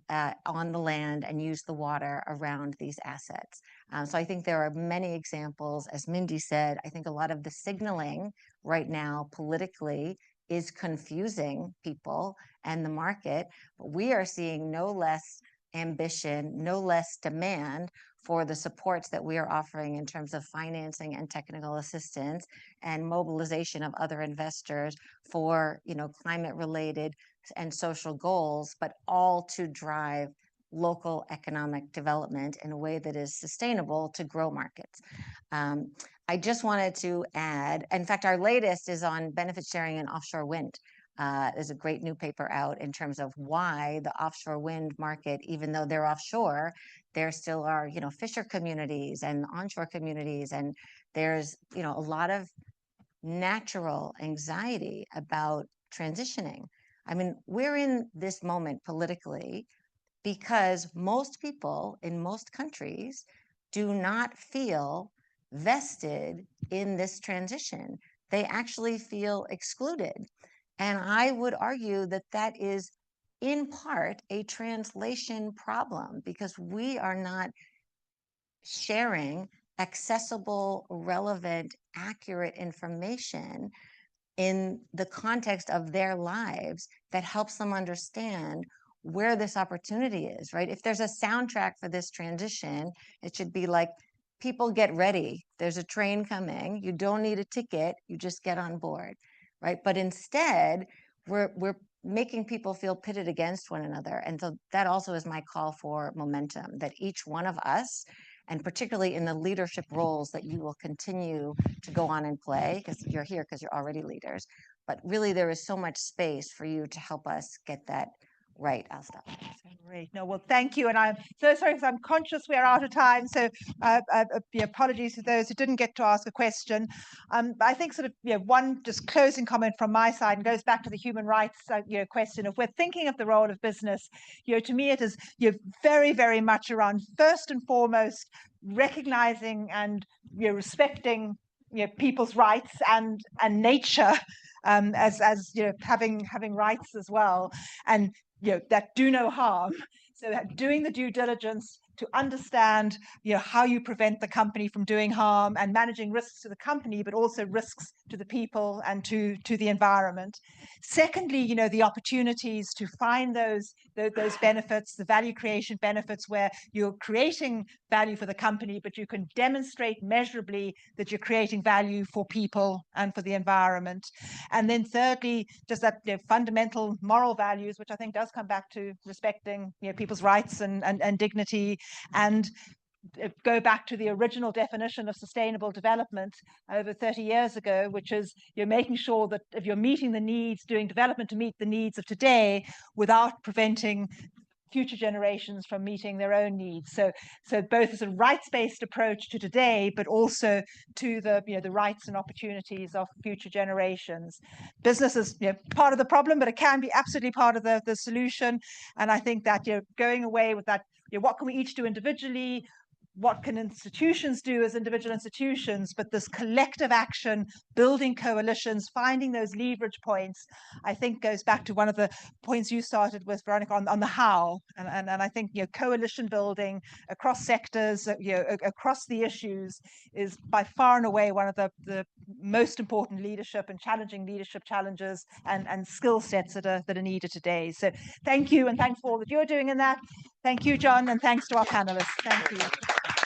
on the land and use the water around these assets. So I think there are many examples. As Mindy said, I think a lot of the signaling right now politically is confusing people and the market. But we are seeing no less ambition, no less demand for the supports that we are offering in terms of financing and technical assistance and mobilization of other investors for, climate related and social goals, but all to drive local economic development in a way that is sustainable to grow markets. I just wanted to add, in fact, our latest is on benefit sharing and offshore wind. There's a great new paper out in terms of why the offshore wind market, even though they're offshore, there still are, fisher communities and onshore communities. And there's, a lot of natural anxiety about transitioning. I mean, we're in this moment politically because most people in most countries do not feel vested in this transition. They actually feel excluded. And I would argue that that is in part a translation problem because we are not sharing accessible, relevant, accurate information in the context of their lives that helps them understand where this opportunity is, right? If there's a soundtrack for this transition, it should be like, people get ready. There's a train coming. You don't need a ticket. You just get on board, right? But instead, we're making people feel pitted against one another. And so that also is my call for momentum, that each one of us, and particularly in the leadership roles that you will continue to go on and play, because you're here because you're already leaders, but really there is so much space for you to help us get that right. I'll stop. Great. No, well, thank you. And I'm so sorry because I'm conscious we're out of time. So apologies to those who didn't get to ask a question. But I think sort of, one just closing comment from my side and goes back to the human rights, question. If we're thinking of the role of business, to me, it is, very, very much around first and foremost, recognizing and, respecting, people's rights and nature as having rights as well. And that do no harm. So that doing the due diligence to understand, how you prevent the company from doing harm and managing risks to the company, but also risks to the people and to the environment. Secondly, the opportunities to find those benefits, the value creation benefits where you're creating value for the company, but you can demonstrate measurably that you're creating value for people and for the environment. And then thirdly, just that fundamental moral values, which I think does come back to respecting people's rights and dignity, and go back to the original definition of sustainable development over 30 years ago, which is you're making sure that if you're meeting the needs, doing development to meet the needs of today without preventing future generations from meeting their own needs. So both as a rights-based approach to today, but also to the the rights and opportunities of future generations. Business is part of the problem, but it can be absolutely part of the solution. And I think that going away with that, what can we each do individually? What can institutions do as individual institutions, but this collective action, building coalitions, finding those leverage points, I think goes back to one of the points you started with, Veronica, on the how. And I think coalition building across sectors, across the issues is by far and away one of the most important leadership and challenging leadership challenges and skill sets that are needed today. So thank you, and thanks for all that you're doing in that. Thank you, John, and thanks to our panelists. Thank you.